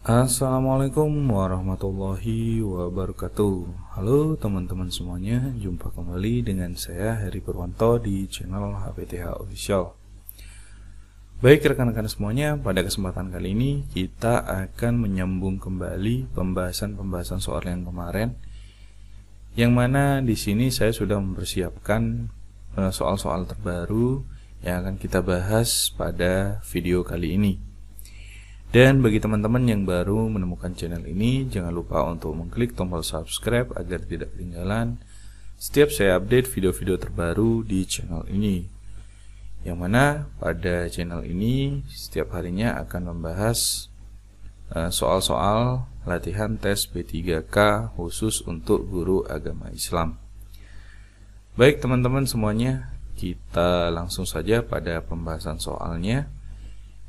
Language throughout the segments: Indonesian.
Assalamualaikum warahmatullahi wabarakatuh. Halo teman-teman semuanya, jumpa kembali dengan saya Heri Purwanto di channel HPTH Official. Baik rekan-rekan semuanya, pada kesempatan kali ini kita akan menyambung kembali pembahasan soal yang kemarin, yang mana di sini saya sudah mempersiapkan soal-soal terbaru yang akan kita bahas pada video kali ini. Dan bagi teman-teman yang baru menemukan channel ini, jangan lupa untuk mengklik tombol subscribe agar tidak ketinggalan setiap saya update video-video terbaru di channel ini. Yang mana pada channel ini setiap harinya akan membahas soal-soal latihan tes B3K khusus untuk guru agama Islam. Baik teman-teman semuanya, kita langsung saja pada pembahasan soalnya.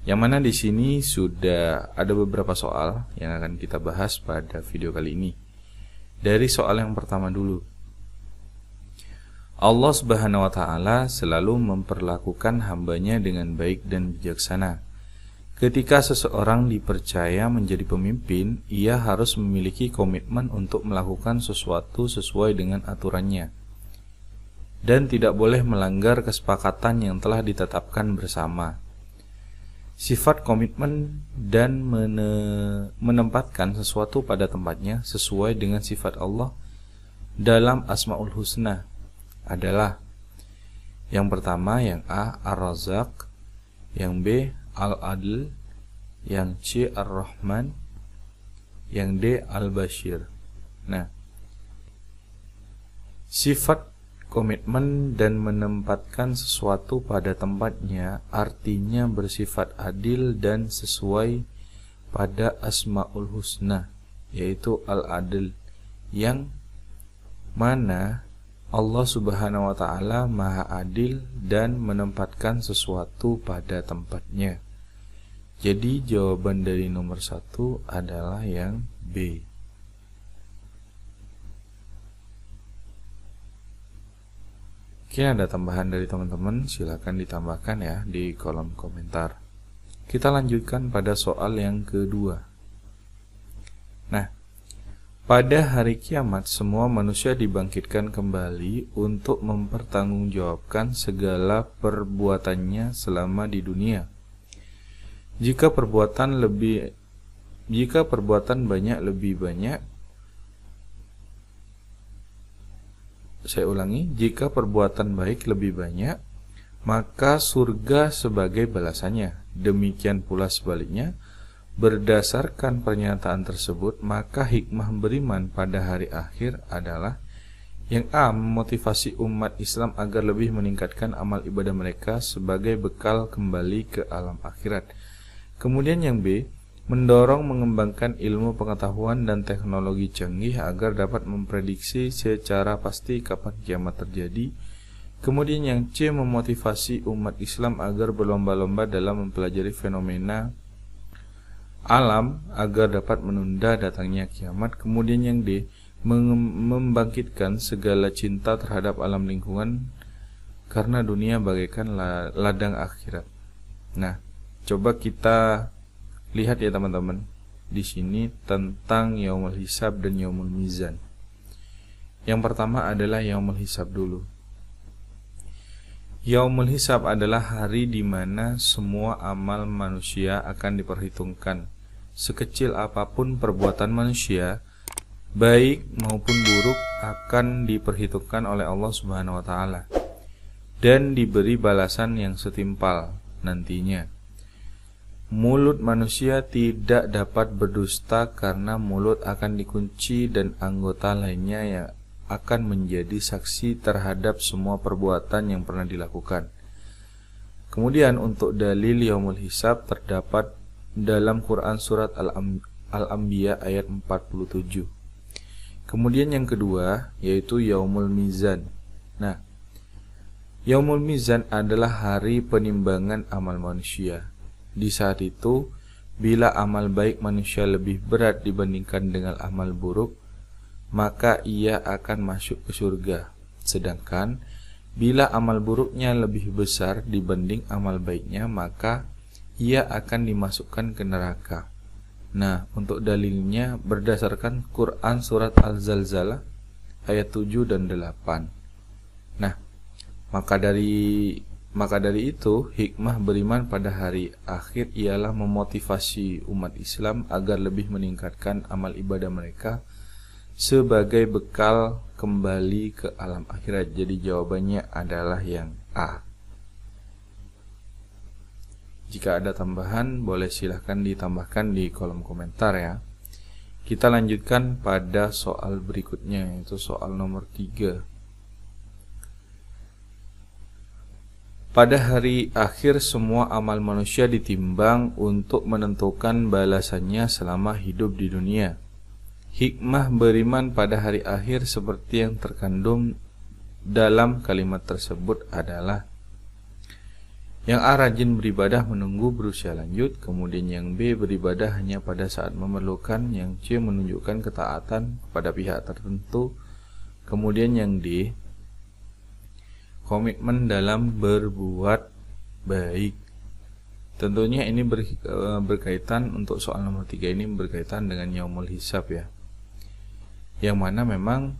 Yang mana di sini sudah ada beberapa soal yang akan kita bahas pada video kali ini. Dari soal yang pertama dulu. Allah Subhanahu wa Ta'ala selalu memperlakukan hambanya dengan baik dan bijaksana. Ketika seseorang dipercaya menjadi pemimpin, ia harus memiliki komitmen untuk melakukan sesuatu sesuai dengan aturannya dan tidak boleh melanggar kesepakatan yang telah ditetapkan bersama. Sifat komitmen dan menempatkan sesuatu pada tempatnya sesuai dengan sifat Allah dalam Asmaul Husna adalah: yang pertama, yang A, Ar-Razzaq, yang B, Al-Adl, yang C, Ar-Rahman, yang D, Al-Bashir. Nah, sifat komitmen dan menempatkan sesuatu pada tempatnya artinya bersifat adil dan sesuai pada Asmaul Husna, yaitu Al-Adil, yang mana Allah Subhanahu wa Ta'ala Maha Adil dan menempatkan sesuatu pada tempatnya. Jadi jawaban dari nomor 1 adalah yang B. Mungkin ada tambahan dari teman-teman, silakan ditambahkan ya di kolom komentar. Kita lanjutkan pada soal yang kedua. Nah, pada hari kiamat semua manusia dibangkitkan kembali untuk mempertanggungjawabkan segala perbuatannya selama di dunia. Jika perbuatan banyak lebih banyak, saya ulangi, jika perbuatan baik lebih banyak, maka surga sebagai balasannya. Demikian pula sebaliknya, berdasarkan pernyataan tersebut, maka hikmah beriman pada hari akhir adalah: yang A, memotivasi umat Islam agar lebih meningkatkan amal ibadah mereka sebagai bekal kembali ke alam akhirat. Kemudian yang B, mendorong mengembangkan ilmu pengetahuan dan teknologi canggih agar dapat memprediksi secara pasti kapan kiamat terjadi. Kemudian yang C, memotivasi umat Islam agar berlomba-lomba dalam mempelajari fenomena alam agar dapat menunda datangnya kiamat. Kemudian yang D, membangkitkan segala cinta terhadap alam lingkungan karena dunia bagaikan ladang akhirat. Nah, coba kita lihat ya teman-teman, di sini tentang Yaumul Hisab dan Yaumul Mizan. Yang pertama adalah Yaumul Hisab dulu. Yaumul Hisab adalah hari di mana semua amal manusia akan diperhitungkan. Sekecil apapun perbuatan manusia, baik maupun buruk, akan diperhitungkan oleh Allah Subhanahu wa Ta'ala dan diberi balasan yang setimpal nantinya. Mulut manusia tidak dapat berdusta karena mulut akan dikunci dan anggota lainnya yang akan menjadi saksi terhadap semua perbuatan yang pernah dilakukan. Kemudian untuk dalil Yaumul Hisab terdapat dalam Quran surat Al-Anbiya ayat 47. Kemudian yang kedua yaitu Yaumul Mizan. Nah, Yaumul Mizan adalah hari penimbangan amal manusia. Di saat itu, bila amal baik manusia lebih berat dibandingkan dengan amal buruk, maka ia akan masuk ke surga. Sedangkan bila amal buruknya lebih besar dibanding amal baiknya, maka ia akan dimasukkan ke neraka. Nah, untuk dalilnya berdasarkan Quran surat Al-Zalzalah ayat 7 dan 8. Nah, maka dari itu hikmah beriman pada hari akhir ialah memotivasi umat Islam agar lebih meningkatkan amal ibadah mereka sebagai bekal kembali ke alam akhirat. Jadi jawabannya adalah yang A. Jika ada tambahan, boleh silahkan ditambahkan di kolom komentar ya. Kita lanjutkan pada soal berikutnya, yaitu soal nomor 3. Pada hari akhir semua amal manusia ditimbang untuk menentukan balasannya selama hidup di dunia. Hikmah beriman pada hari akhir seperti yang terkandung dalam kalimat tersebut adalah: yang A rajin beribadah menunggu berusia lanjut, kemudian yang B beribadah hanya pada saat memerlukan, yang C menunjukkan ketaatan pada pihak tertentu, kemudian yang D komitmen dalam berbuat baik. Tentunya ini berkaitan untuk soal nomor 3 ini berkaitan dengan yaumul hisab ya, yang mana memang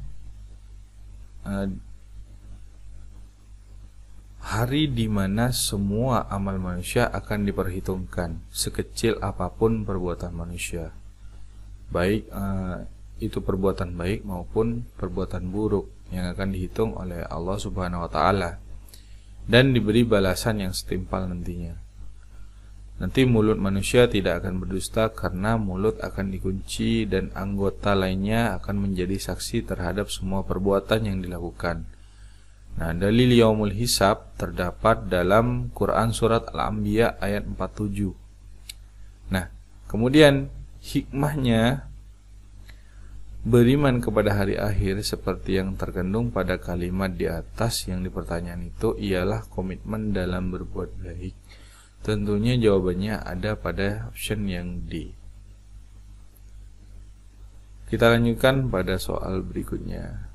hari di mana semua amal manusia akan diperhitungkan, sekecil apapun perbuatan manusia, baik itu perbuatan baik maupun perbuatan buruk, yang akan dihitung oleh Allah Subhanahu wa Ta'ala dan diberi balasan yang setimpal nantinya. Nanti mulut manusia tidak akan berdusta karena mulut akan dikunci dan anggota lainnya akan menjadi saksi terhadap semua perbuatan yang dilakukan. Nah, dalil yaumul hisab terdapat dalam Quran surat Al-Anbiya ayat 47. Nah, kemudian hikmahnya beriman kepada hari akhir seperti yang terkandung pada kalimat di atas yang dipertanyaan itu ialah komitmen dalam berbuat baik. Tentunya jawabannya ada pada option yang D. Kita lanjutkan pada soal berikutnya.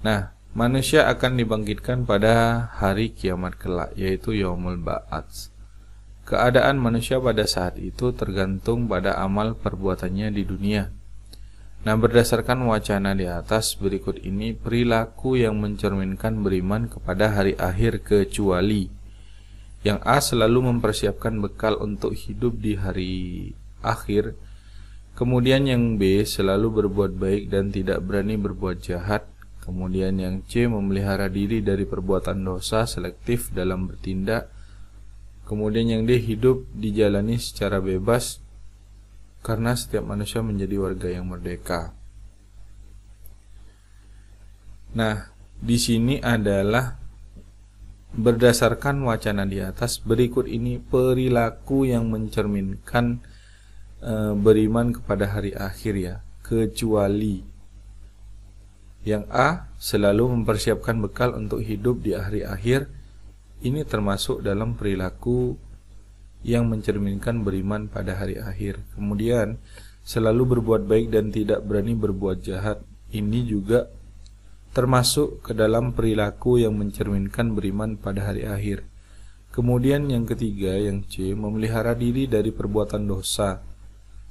Nah, manusia akan dibangkitkan pada hari kiamat kelak, yaitu yaumul ba'ats. Keadaan manusia pada saat itu tergantung pada amal perbuatannya di dunia. Nah, berdasarkan wacana di atas berikut ini, perilaku yang mencerminkan beriman kepada hari akhir kecuali: yang A selalu mempersiapkan bekal untuk hidup di hari akhir, kemudian yang B selalu berbuat baik dan tidak berani berbuat jahat, kemudian yang C memelihara diri dari perbuatan dosa, selektif dalam bertindak, kemudian yang D hidup dijalani secara bebas karena setiap manusia menjadi warga yang merdeka. Nah, di sini adalah berdasarkan wacana di atas berikut ini perilaku yang mencerminkan beriman kepada hari akhir ya, kecuali yang A selalu mempersiapkan bekal untuk hidup di hari akhir. Ini termasuk dalam perilaku yang mencerminkan beriman pada hari akhir. Kemudian selalu berbuat baik dan tidak berani berbuat jahat. Ini juga termasuk ke dalam perilaku yang mencerminkan beriman pada hari akhir. Kemudian yang ketiga, yang C, memelihara diri dari perbuatan dosa,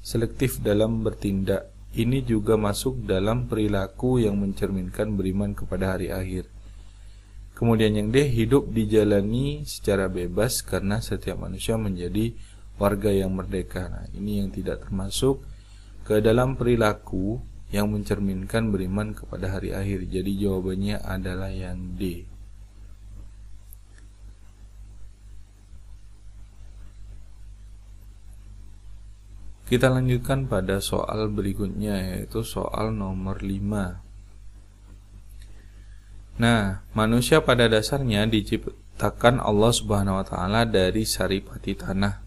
selektif dalam bertindak. Ini juga masuk dalam perilaku yang mencerminkan beriman kepada hari akhir. Kemudian yang D, hidup dijalani secara bebas karena setiap manusia menjadi warga yang merdeka. Nah, ini yang tidak termasuk ke dalam perilaku yang mencerminkan beriman kepada hari akhir. Jadi jawabannya adalah yang D. Kita lanjutkan pada soal berikutnya, yaitu soal nomor 5. Nah, manusia pada dasarnya diciptakan Allah Subhanahu wa Ta'ala dari saripati tanah.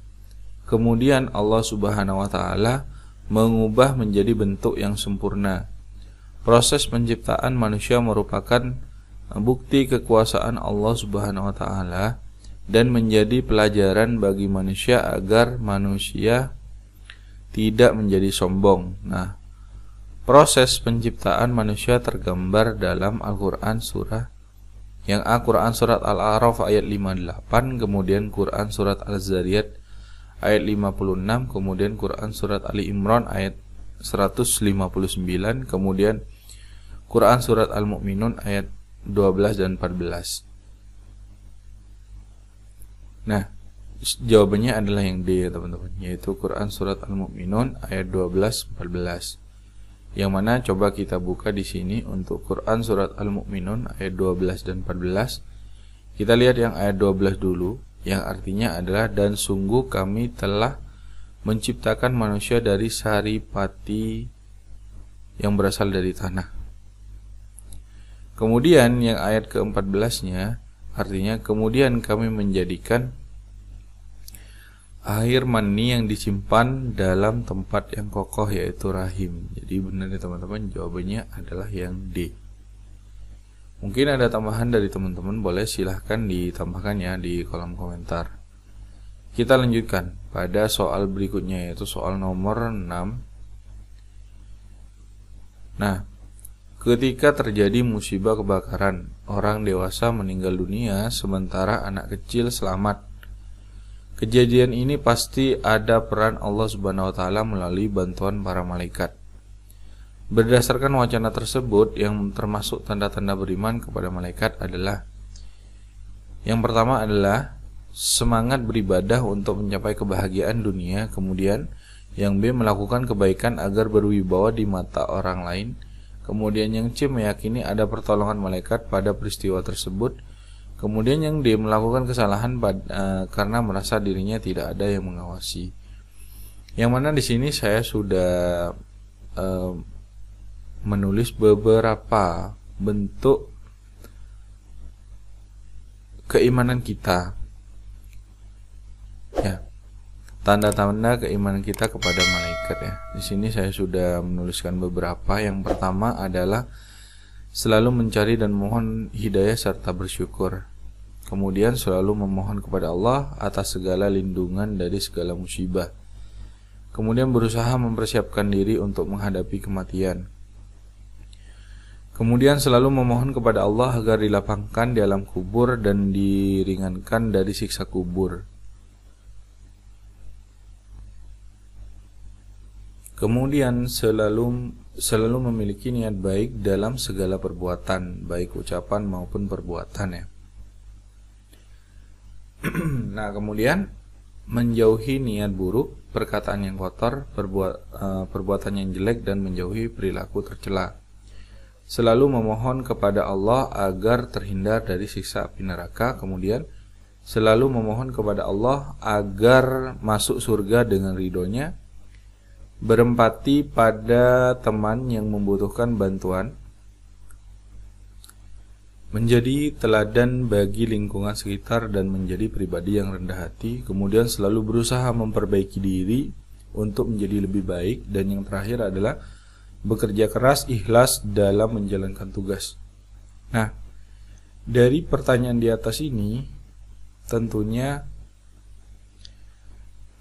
Kemudian Allah Subhanahu wa Ta'ala mengubah menjadi bentuk yang sempurna. Proses penciptaan manusia merupakan bukti kekuasaan Allah Subhanahu wa Ta'ala dan menjadi pelajaran bagi manusia agar manusia tidak menjadi sombong. Nah, proses penciptaan manusia tergambar dalam Al-Quran surah yang A, Quran surat Al-A'raf ayat 58, kemudian Quran surat Al-Zariyat ayat 56, kemudian Quran surat Ali Imran ayat 159, kemudian Quran surat Al-Mu'minun ayat 12 dan 14. Nah, jawabannya adalah yang D ya teman-teman, yaitu Quran surat Al-Mu'minun ayat 12-14. Yang mana coba kita buka di sini untuk Quran surat Al-Mu'minun ayat 12 dan 14. Kita lihat yang ayat 12 dulu, yang artinya adalah dan sungguh kami telah menciptakan manusia dari saripati yang berasal dari tanah. Kemudian yang ayat ke-14-nya artinya kemudian kami menjadikan air mani yang disimpan dalam tempat yang kokoh yaitu rahim. Jadi benar ya teman-teman, jawabannya adalah yang D. Mungkin ada tambahan dari teman-teman, boleh silahkan ditambahkan ya di kolom komentar. Kita lanjutkan pada soal berikutnya, yaitu soal nomor 6. Nah, ketika terjadi musibah kebakaran, orang dewasa meninggal dunia sementara anak kecil selamat. Kejadian ini pasti ada peran Allah Subhanahu wa taala melalui bantuan para malaikat. Berdasarkan wacana tersebut, yang termasuk tanda-tanda beriman kepada malaikat adalah: yang pertama adalah semangat beribadah untuk mencapai kebahagiaan dunia, kemudian yang B melakukan kebaikan agar berwibawa di mata orang lain, kemudian yang C meyakini ada pertolongan malaikat pada peristiwa tersebut, kemudian yang D melakukan kesalahan karena merasa dirinya tidak ada yang mengawasi. Yang mana di sini saya sudah menulis beberapa bentuk keimanan kita, ya, tanda-tanda keimanan kita kepada malaikat ya. Di sini saya sudah menuliskan beberapa. Yang pertama adalah selalu mencari dan mohon hidayah serta bersyukur. Kemudian selalu memohon kepada Allah atas segala lindungan dari segala musibah. Kemudian berusaha mempersiapkan diri untuk menghadapi kematian. Kemudian selalu memohon kepada Allah agar dilapangkan di alam kubur dan diringankan dari siksa kubur. Kemudian selalu memiliki niat baik dalam segala perbuatan, baik ucapan maupun perbuatan ya. Nah, kemudian menjauhi niat buruk, perkataan yang kotor, perbuatan yang jelek, dan menjauhi perilaku tercela. Selalu memohon kepada Allah agar terhindar dari siksa api neraka. Kemudian selalu memohon kepada Allah agar masuk surga dengan ridhonya. Berempati pada teman yang membutuhkan bantuan. Menjadi teladan bagi lingkungan sekitar dan menjadi pribadi yang rendah hati. Kemudian selalu berusaha memperbaiki diri untuk menjadi lebih baik. Dan yang terakhir adalah bekerja keras, ikhlas dalam menjalankan tugas. Nah, dari pertanyaan di atas ini tentunya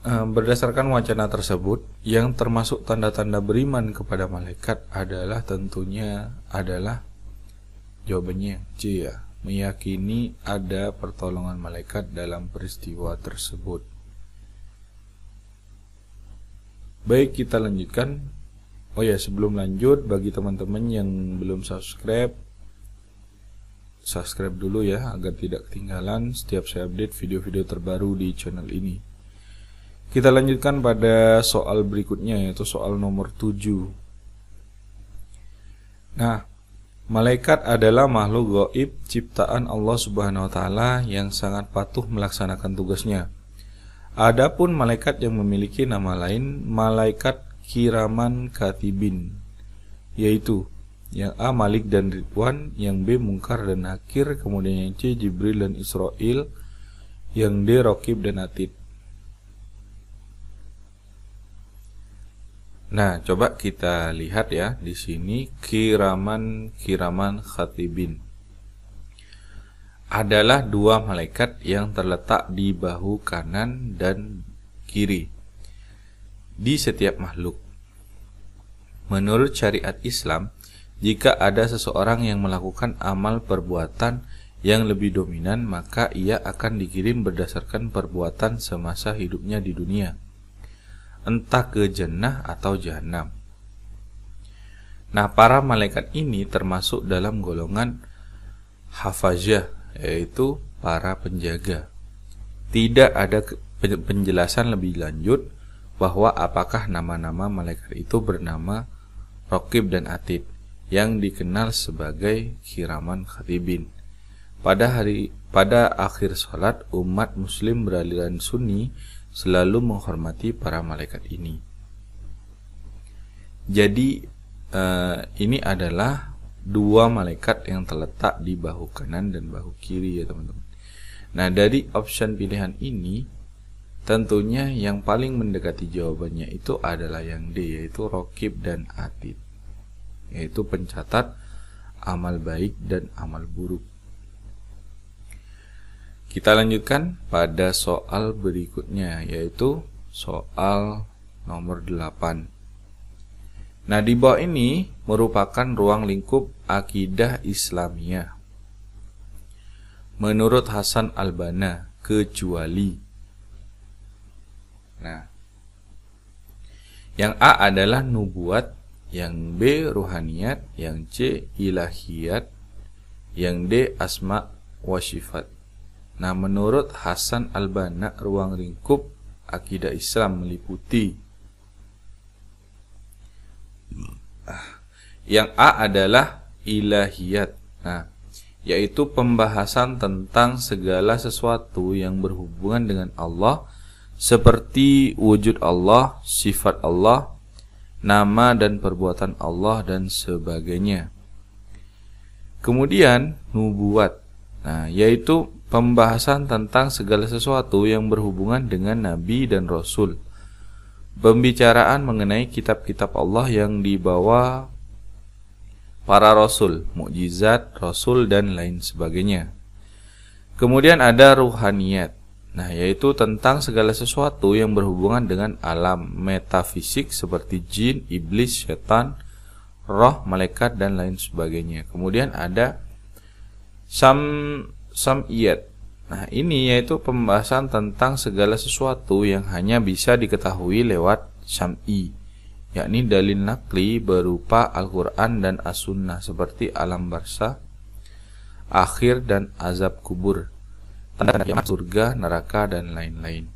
berdasarkan wacana tersebut, yang termasuk tanda-tanda beriman kepada malaikat adalah tentunya adalah jawabannya C ya, meyakini ada pertolongan malaikat dalam peristiwa tersebut. Baik, kita lanjutkan. Oh ya, sebelum lanjut, bagi teman-teman yang belum subscribe dulu ya, agar tidak ketinggalan setiap saya update video-video terbaru di channel ini. Kita lanjutkan pada soal berikutnya, yaitu soal nomor 7. Nah, malaikat adalah makhluk gaib ciptaan Allah Subhanahu wa taala yang sangat patuh melaksanakan tugasnya. Adapun malaikat yang memiliki nama lain, malaikat kiraman katibin, yaitu yang A Malik dan Ridwan, yang B Munkar dan Nakir, kemudian yang C Jibril dan Israil, yang D Raqib dan Atid. Nah, coba kita lihat ya di sini kiraman katibin adalah dua malaikat yang terletak di bahu kanan dan kiri di setiap makhluk. Menurut syariat Islam, jika ada seseorang yang melakukan amal perbuatan yang lebih dominan, maka ia akan dikirim berdasarkan perbuatan semasa hidupnya di dunia, entah ke jannah atau jahanam. Nah, para malaikat ini termasuk dalam golongan hafazah, yaitu para penjaga. Tidak ada penjelasan lebih lanjut bahwa apakah nama-nama malaikat itu bernama Raqib dan Atid, yang dikenal sebagai kiraman khatibin. Pada akhir salat, umat muslim beraliran Sunni selalu menghormati para malaikat ini. Jadi ini adalah dua malaikat yang terletak di bahu kanan dan bahu kiri ya teman-teman. Nah, dari option pilihan ini tentunya yang paling mendekati jawabannya itu adalah yang D, yaitu Raqib dan Atid, yaitu pencatat amal baik dan amal buruk. Kita lanjutkan pada soal berikutnya, yaitu soal nomor 8. Nah, di bawah ini merupakan ruang lingkup akidah Islamiyah. Menurut Hasan Al-Banna, kecuali. Nah, yang A adalah nubuat, yang B ruhaniyat, yang C ilahiyat, yang D asma wa sifat. Nah, menurut Hasan Al-Banna, ruang lingkup akidah Islam meliputi yang A adalah ilahiyat. Nah, yaitu pembahasan tentang segala sesuatu yang berhubungan dengan Allah, seperti wujud Allah, sifat Allah, nama dan perbuatan Allah, dan sebagainya. Kemudian nubuat, nah, yaitu pembahasan tentang segala sesuatu yang berhubungan dengan Nabi dan Rasul, pembicaraan mengenai kitab-kitab Allah yang dibawa para Rasul, mukjizat Rasul, dan lain sebagainya. Kemudian ada ruhaniyat, nah, yaitu tentang segala sesuatu yang berhubungan dengan alam metafisik seperti jin, iblis, setan, roh, malaikat, dan lain sebagainya. Kemudian ada sam'iyat. Nah, ini yaitu pembahasan tentang segala sesuatu yang hanya bisa diketahui lewat sam'i, yakni dalil nakli berupa Al-Quran dan As-Sunnah, seperti alam barzakh, akhir, dan azab kubur, tanda kiamat, surga, neraka, dan lain-lain.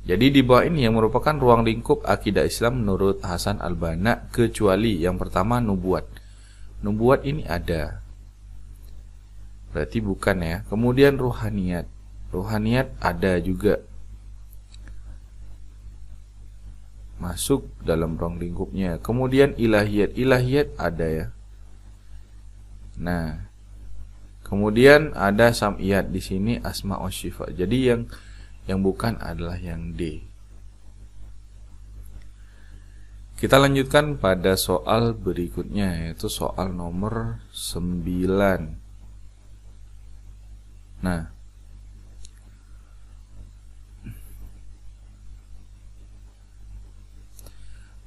Jadi di bawah ini yang merupakan ruang lingkup akidah Islam menurut Hasan Al-Banna, kecuali yang pertama nubuat. Nubuat ini ada, berarti bukan ya. Kemudian ruhaniyat, ruhaniyat ada juga, masuk dalam ruang lingkupnya. Kemudian ilahiyat, ilahiyat ada ya. Nah, kemudian ada sam'iyat, di sini asma wa sifat. Jadi yang bukan adalah yang D. Kita lanjutkan pada soal berikutnya, yaitu soal nomor 9. Nah,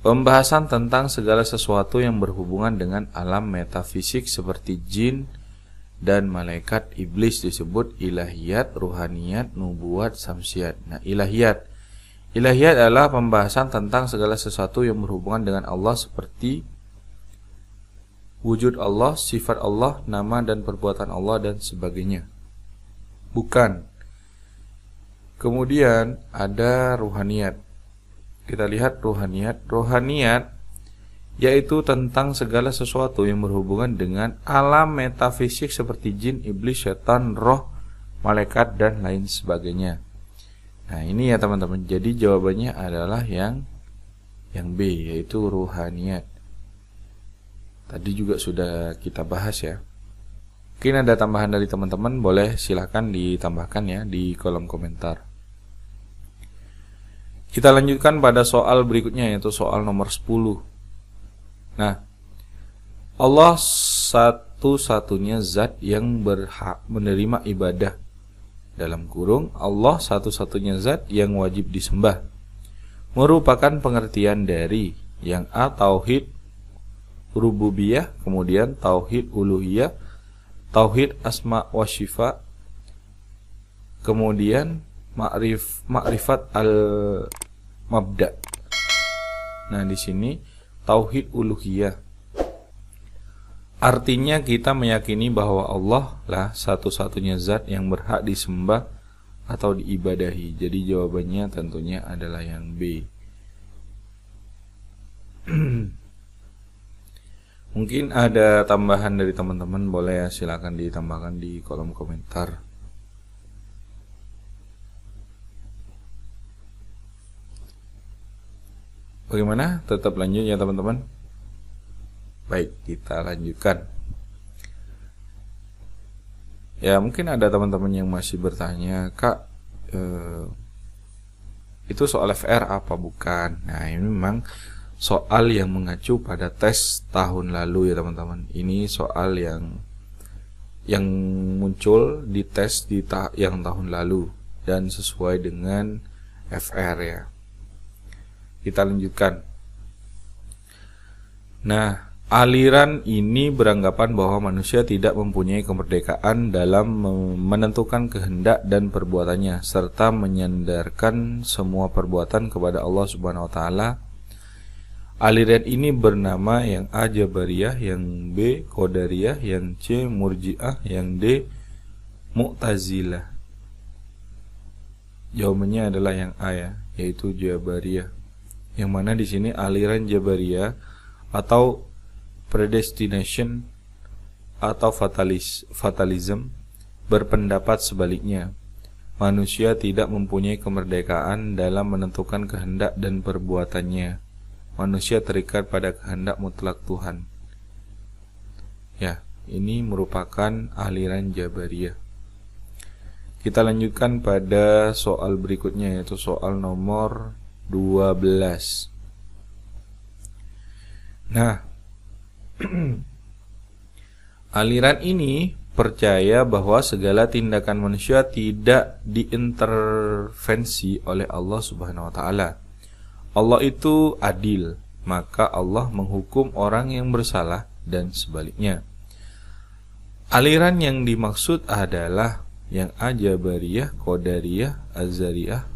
pembahasan tentang segala sesuatu yang berhubungan dengan alam metafisik seperti jin dan malaikat, iblis disebut ilahiyat, ruhaniyat, nubuat, samsiyat. Nah, ilahiyat adalah pembahasan tentang segala sesuatu yang berhubungan dengan Allah, seperti wujud Allah, sifat Allah, nama dan perbuatan Allah, dan sebagainya. Bukan. Kemudian ada ruhaniyat. Kita lihat ruhaniyat. Ruhaniyat yaitu tentang segala sesuatu yang berhubungan dengan alam metafisik seperti jin, iblis, setan, roh, malaikat, dan lain sebagainya. Nah, ini ya teman-teman. Jadi jawabannya adalah yang B, yaitu ruhaniyat. Tadi juga sudah kita bahas ya. Mungkin ada tambahan dari teman-teman, boleh silahkan ditambahkan ya di kolom komentar. Kita lanjutkan pada soal berikutnya, yaitu soal nomor 10. Nah, Allah satu-satunya zat yang berhak menerima ibadah. Dalam kurung, Allah satu-satunya zat yang wajib disembah. Merupakan pengertian dari yang A, tauhid rububiyah, kemudian tauhid uluhiyah, tauhid asma wa sifat, kemudian ma'rifat al-mabda. Nah, di sini tauhid uluhiyah. Artinya kita meyakini bahwa Allah lah satu-satunya zat yang berhak disembah atau diibadahi. Jadi jawabannya tentunya adalah yang B. Mungkin ada tambahan dari teman-teman, boleh ya, silakan ditambahkan di kolom komentar. Bagaimana? Tetap lanjut ya teman-teman. Baik, kita lanjutkan. Ya, mungkin ada teman-teman yang masih bertanya, Kak, itu soal FR apa bukan? Nah, ini memang soal yang mengacu pada tes tahun lalu ya teman-teman. Ini soal yang muncul di tes yang tahun lalu dan sesuai dengan FR ya. Kita lanjutkan. Nah, aliran ini beranggapan bahwa manusia tidak mempunyai kemerdekaan dalam menentukan kehendak dan perbuatannya, serta menyandarkan semua perbuatan kepada Allah Subhanahu wa taala. Aliran ini bernama yang A Jabariyah, yang B Qadariyah, yang C Murji'ah, yang D Mu'tazilah. Jawabannya adalah yang A ya, yaitu Jabariyah. Yang mana di sini aliran Jabariyah atau predestination atau fatalism berpendapat sebaliknya. Manusia tidak mempunyai kemerdekaan dalam menentukan kehendak dan perbuatannya. Manusia terikat pada kehendak mutlak Tuhan. Ya, ini merupakan aliran Jabariyah. Kita lanjutkan pada soal berikutnya, yaitu soal nomor 12. Nah, aliran ini percaya bahwa segala tindakan manusia tidak diintervensi oleh Allah Subhanahu wa taala. Allah itu adil, maka Allah menghukum orang yang bersalah dan sebaliknya. Aliran yang dimaksud adalah yang A Jabariyah, Qadariyah, Azariyah,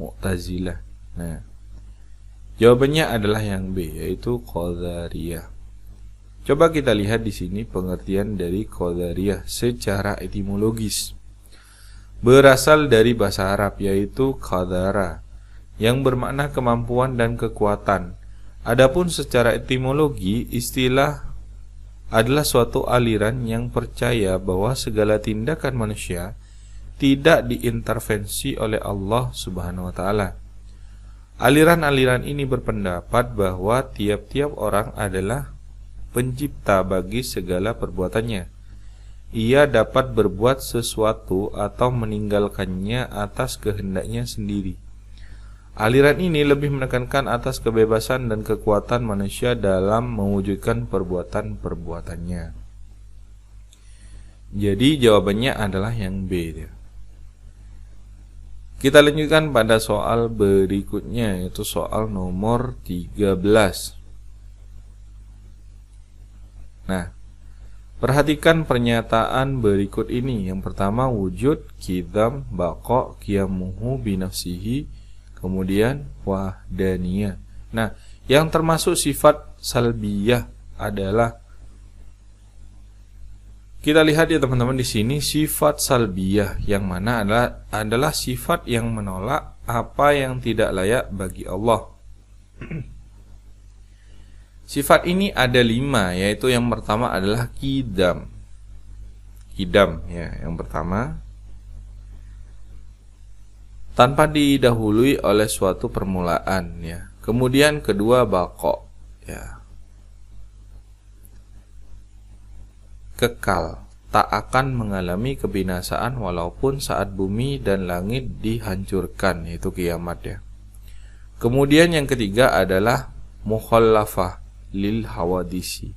Mu'tazilah. Nah, jawabannya adalah yang B, yaitu Qadariyah. Coba kita lihat di sini pengertian dari Qadariyah secara etimologis. Berasal dari bahasa Arab, yaitu qadara, yang bermakna kemampuan dan kekuatan. Adapun secara etimologi, istilah adalah suatu aliran yang percaya bahwa segala tindakan manusia tidak diintervensi oleh Allah Subhanahu wa taala. Aliran-aliran ini berpendapat bahwa tiap-tiap orang adalah pencipta bagi segala perbuatannya. Ia dapat berbuat sesuatu atau meninggalkannya atas kehendaknya sendiri. Aliran ini lebih menekankan atas kebebasan dan kekuatan manusia dalam mewujudkan perbuatan-perbuatannya. Jadi jawabannya adalah yang B. Kita lanjutkan pada soal berikutnya, yaitu soal nomor 13. Nah, perhatikan pernyataan berikut ini. Yang pertama, wujud, qidam, baqa, qiyamuhu binafsihi, kemudian wahdaniyah. Nah, yang termasuk sifat salbiyah adalah, kita lihat ya teman-teman di sini, sifat salbiyah yang mana adalah sifat yang menolak apa yang tidak layak bagi Allah. Sifat ini ada 5, yaitu yang pertama adalah qidam. Qidam ya, yang pertama, tanpa didahului oleh suatu permulaan ya. Kemudian kedua, baqa ya, kekal, tak akan mengalami kebinasaan walaupun saat bumi dan langit dihancurkan, yaitu kiamat ya. Kemudian yang ketiga adalah mukhallafah lil hawadisi,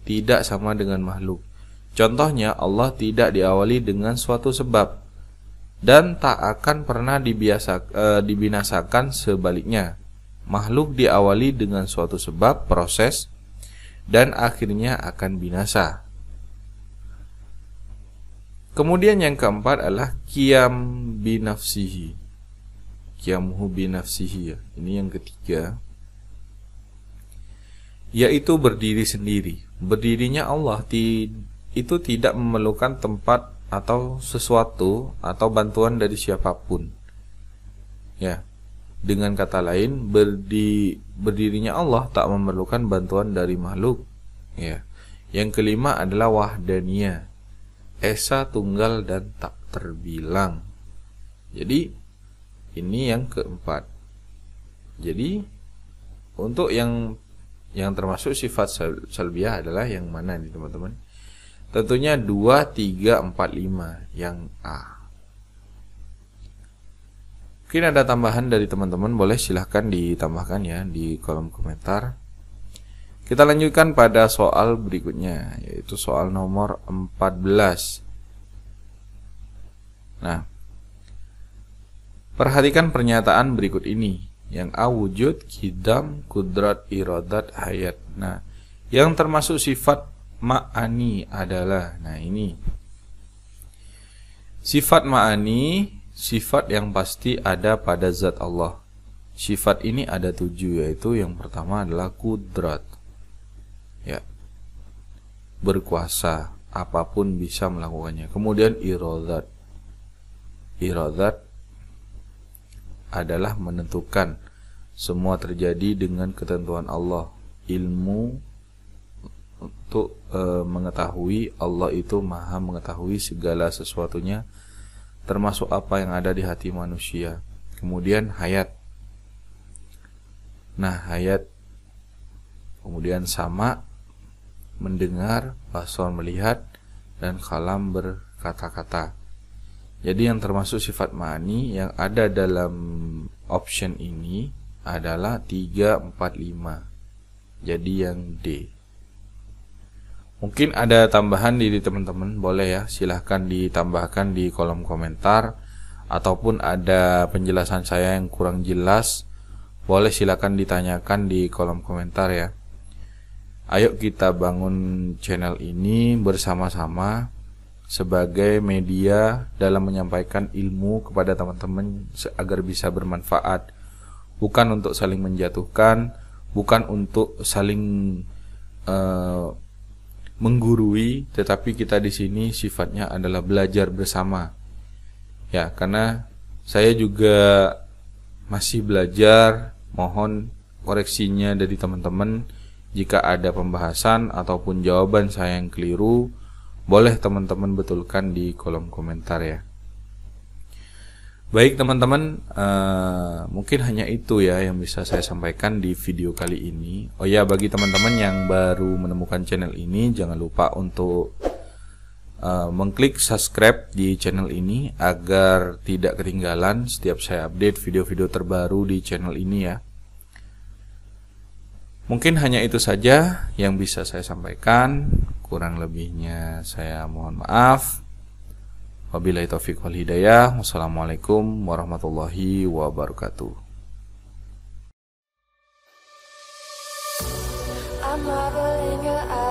tidak sama dengan makhluk. Contohnya, Allah tidak diawali dengan suatu sebab dan tak akan pernah dibinasakan sebaliknya. Makhluk diawali dengan suatu sebab, proses, dan akhirnya akan binasa. Kemudian yang keempat adalah qiyam binafsihi. Qiyamuhu binafsihi ya. Ini yang ketiga. Yaitu berdiri sendiri. Berdirinya Allah itu tidak memerlukan tempat atau sesuatu atau bantuan dari siapapun. Ya. Dengan kata lain, berdirinya Allah tak memerlukan bantuan dari makhluk. Ya. Yang kelima adalah wahdaniyah. Esa, tunggal dan tak terbilang. Jadi ini yang keempat. Jadi untuk yang termasuk sifat salbiyah adalah yang mana nih teman-teman? Tentunya 2, 3, 4, 5 yang A. Mungkin ada tambahan dari teman-teman, boleh silahkan ditambahkan ya di kolom komentar. Kita lanjutkan pada soal berikutnya, yaitu soal nomor 14. Nah, perhatikan pernyataan berikut ini. Yang A, wujud, qidam, kudrat, iradat, hayat. Nah, yang termasuk sifat ma'ani adalah, nah ini sifat ma'ani, sifat yang pasti ada pada zat Allah. Sifat ini ada 7, yaitu yang pertama adalah kudrat, ya, berkuasa, apapun bisa melakukannya. Kemudian iradat, iradat adalah menentukan, semua terjadi dengan ketentuan Allah. Ilmu untuk mengetahui, Allah itu maha mengetahui segala sesuatunya, termasuk apa yang ada di hati manusia. Kemudian hayat. Nah, hayat. Kemudian sama, mendengar, basar melihat, dan kalam berkata-kata. Jadi yang termasuk sifat ma'ani yang ada dalam option ini adalah 3, 4, 5. Jadi yang D. Mungkin ada tambahan dari teman-teman, boleh ya, silahkan ditambahkan di kolom komentar. Ataupun ada penjelasan saya yang kurang jelas, boleh silahkan ditanyakan di kolom komentar ya. Ayo kita bangun channel ini bersama-sama sebagai media dalam menyampaikan ilmu kepada teman-teman agar bisa bermanfaat, bukan untuk saling menjatuhkan, bukan untuk saling menggurui, tetapi kita di sini sifatnya adalah belajar bersama. Ya, karena saya juga masih belajar, mohon koreksinya dari teman-teman. Jika ada pembahasan ataupun jawaban saya yang keliru, boleh teman-teman betulkan di kolom komentar ya. Baik teman-teman, mungkin hanya itu ya yang bisa saya sampaikan di video kali ini. Oh ya, bagi teman-teman yang baru menemukan channel ini, jangan lupa untuk mengklik subscribe di channel ini agar tidak ketinggalan setiap saya update video-video terbaru di channel ini ya. Mungkin hanya itu saja yang bisa saya sampaikan. Kurang lebihnya saya mohon maaf. Wabillahi taufiq wal hidayah. Wassalamualaikum warahmatullahi wabarakatuh. I'm marveling your eyes.